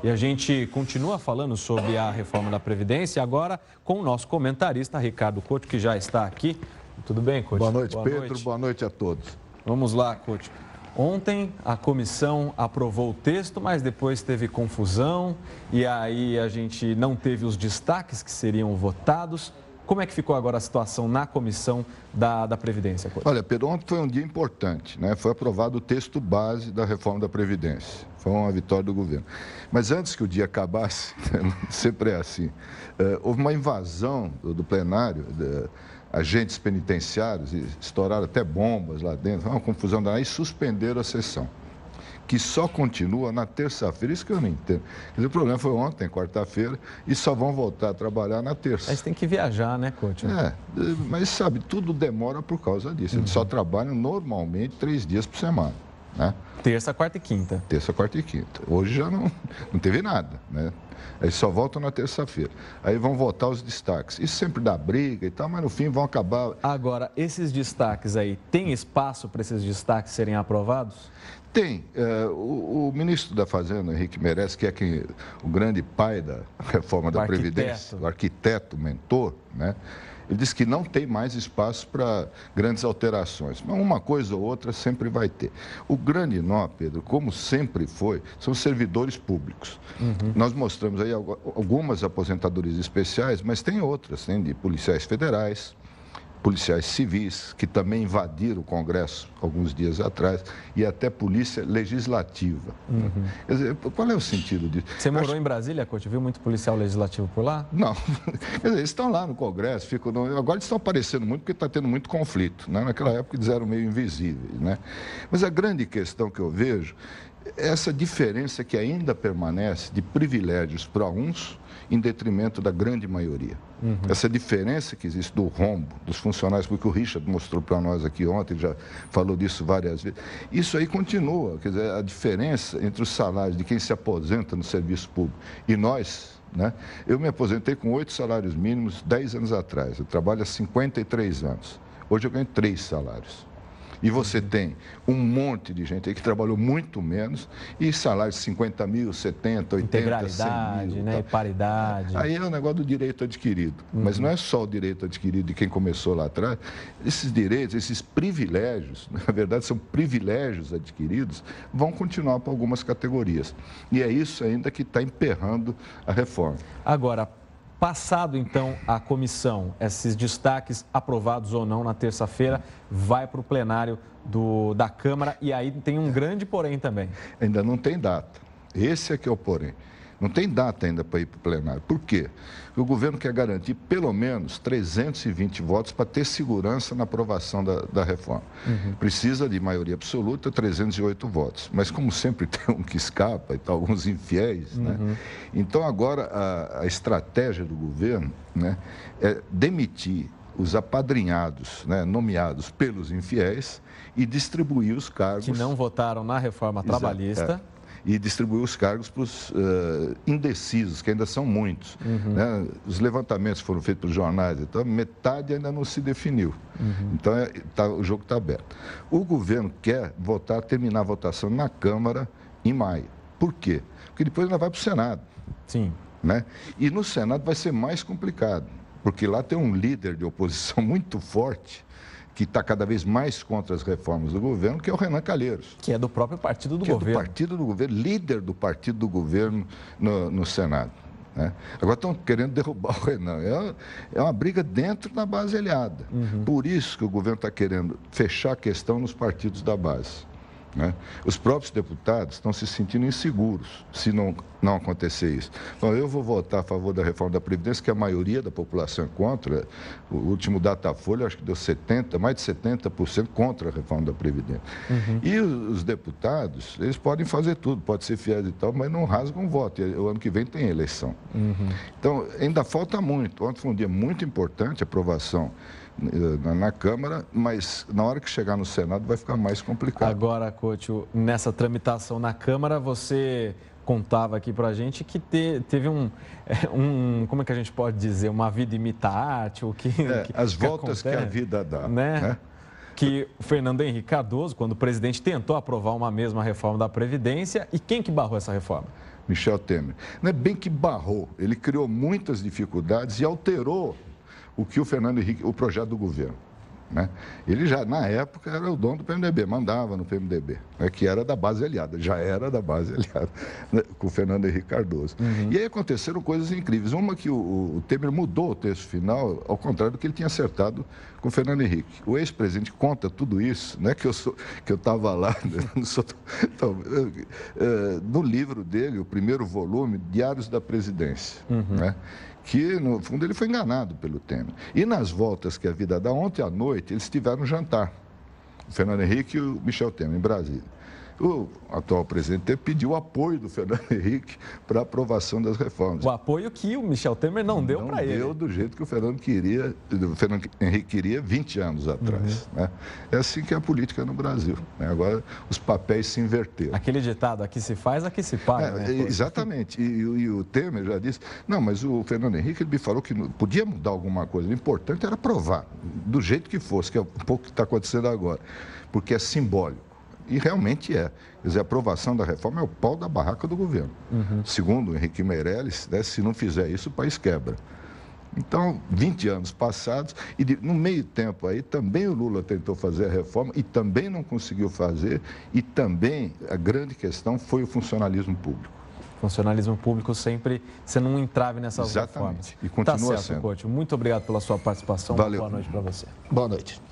E a gente continua falando sobre a reforma da Previdência, agora com o nosso comentarista Ricardo Couto, que já está aqui. Tudo bem, Couto? Boa noite, Pedro. Boa noite a todos. Vamos lá, Couto. Ontem a comissão aprovou o texto, mas depois teve confusão e aí a gente não teve os destaques que seriam votados. Como é que ficou agora a situação na comissão da Previdência, Couto? Olha, Pedro, ontem foi um dia importante, né? Foi aprovado o texto base da reforma da Previdência. Foi uma vitória do governo. Mas antes que o dia acabasse, sempre é assim, houve uma invasão do plenário, agentes penitenciários, estouraram até bombas lá dentro, foi uma confusão daí, e suspenderam a sessão, que só continua na terça-feira, isso que eu não entendo. Quer dizer, o problema foi ontem, quarta-feira, e só vão voltar a trabalhar na terça. Mas tem que viajar, né, Couto? Mas sabe, tudo demora por causa disso. Eles só trabalham normalmente 3 dias por semana, né? Terça, quarta e quinta. Terça, quarta e quinta. Hoje já não teve nada, né? Eles só voltam na terça-feira. Aí vão votar os destaques. Isso sempre dá briga e tal, mas no fim vão acabar... Agora, esses destaques aí, tem espaço para esses destaques serem aprovados? Tem. O ministro da Fazenda, Henrique Meirelles, que é o grande pai da reforma da Previdência, o arquiteto, mentor, né? Ele disse que não tem mais espaço para grandes alterações, mas uma coisa ou outra sempre vai ter. O grande nó, Pedro, como sempre foi, são os servidores públicos. Nós mostramos aí algumas aposentadorias especiais, mas tem outras, tem de policiais federais, policiais civis, que também invadiram o Congresso alguns dias atrás, e até polícia legislativa. Quer dizer, qual é o sentido disso? Você morou em Brasília, Couto? Viu muito policial legislativo por lá? Não. Quer dizer, eles estão lá no Congresso, agora eles estão aparecendo muito porque está tendo muito conflito, né? Naquela época eles eram meio invisíveis, né? Mas a grande questão que eu vejo é essa diferença que ainda permanece de privilégios para uns em detrimento da grande maioria. Essa diferença que existe do rombo dos funcionários, porque o Richard mostrou para nós aqui ontem, ele já falou disso várias vezes, isso aí continua, quer dizer, a diferença entre os salários de quem se aposenta no serviço público e nós, né? Eu me aposentei com 8 salários mínimos 10 anos atrás, eu trabalho há 53 anos, hoje eu ganho 3 salários. E você tem um monte de gente aí que trabalhou muito menos e salários de 50 mil, 70, 80, integralidade, 100 mil. né? E paridade. Aí é o negócio do direito adquirido. Mas não é só o direito adquirido de quem começou lá atrás. Esses direitos, esses privilégios, na verdade são privilégios adquiridos, vão continuar para algumas categorias. E é isso ainda que está emperrando a reforma. Agora, passado, então, a comissão, esses destaques aprovados ou não na terça-feira, vai para o plenário da Câmara e aí tem um grande porém também. Ainda não tem data. Esse é que é o porém. Não tem data ainda para ir para o plenário. Por quê? Porque o governo quer garantir pelo menos 320 votos para ter segurança na aprovação da reforma. Precisa de maioria absoluta, 308 votos. Mas como sempre tem um que escapa e tal, alguns infiéis, né? Então agora a estratégia do governo, né, é demitir os apadrinhados, né, nomeados pelos infiéis e distribuir os cargos... Que não votaram na reforma trabalhista. E distribuir os cargos para os indecisos, que ainda são muitos. Né? Os levantamentos foram feitos pelos jornais, então metade ainda não se definiu. Então o jogo está aberto. O governo quer terminar a votação na Câmara em maio. Por quê? Porque depois ela vai para o Senado. Sim. Né? E no Senado vai ser mais complicado, porque lá tem um líder de oposição muito forte, que está cada vez mais contra as reformas do governo, que é o Renan Calheiros. Que é do próprio partido do governo. Que é do partido do governo, líder do partido do governo no Senado. Né? Agora estão querendo derrubar o Renan. É uma briga dentro da base aliada. Por isso que o governo está querendo fechar a questão nos partidos da base. Né? Os próprios deputados estão se sentindo inseguros se não acontecer isso. Então, eu vou votar a favor da reforma da Previdência, que a maioria da população é contra. O último Datafolha, acho que deu mais de 70% contra a reforma da Previdência. E os deputados, eles podem fazer tudo, pode ser fiéis e tal, mas não rasgam voto. E o ano que vem tem eleição. Então, ainda falta muito. Ontem foi um dia muito importante, a aprovação na Câmara, mas na hora que chegar no Senado vai ficar mais complicado. Agora, Couto, nessa tramitação na Câmara, você contava aqui pra gente que teve como é que a gente pode dizer, uma vida imita arte, ou as voltas que a vida dá, né? Que o Fernando Henrique Cardoso, quando o presidente tentou aprovar uma mesma reforma da Previdência, e quem que barrou essa reforma? Michel Temer. Não é bem que barrou, ele criou muitas dificuldades e alterou o que o Fernando Henrique, o projeto do governo. Né? Ele já, na época, era o dono do PMDB, mandava no PMDB, né? Que era da base aliada, já era da base aliada, né? Com o Fernando Henrique Cardoso. E aí aconteceram coisas incríveis. Uma que o Temer mudou o texto final, ao contrário do que ele tinha acertado com o Fernando Henrique. O ex-presidente conta tudo isso, não é que eu estava lá, no livro dele, o primeiro volume, Diários da Presidência, né? Que, no fundo, ele foi enganado pelo Temer. E nas voltas que a vida dá, ontem à noite, eles tiveram um jantar, o Fernando Henrique e o Michel Temer, em Brasília. O atual presidente pediu o apoio do Fernando Henrique para a aprovação das reformas. O apoio que o Michel Temer não deu para ele. Não deu do jeito que o Fernando Henrique queria 20 anos atrás. Né? É assim que é a política no Brasil. Né? Agora, os papéis se inverteram. Aquele ditado, aqui se faz, aqui se paga. Né? Exatamente. E o Temer já disse, não, mas o Fernando Henrique ele me falou que podia mudar alguma coisa. O importante era aprovar, do jeito que fosse, que é um pouco o que está acontecendo agora. Porque é simbólico. E realmente é. Quer dizer, a aprovação da reforma é o pau da barraca do governo. Segundo o Henrique Meirelles, né, se não fizer isso, o país quebra. Então, 20 anos passados, e no meio tempo aí, também o Lula tentou fazer a reforma e também não conseguiu fazer, e também a grande questão foi o funcionalismo público. Funcionalismo público sempre sendo um entrave nessas reformas. Exatamente. E continua sendo. Couto, muito obrigado pela sua participação. Valeu. Boa noite para você. Boa noite.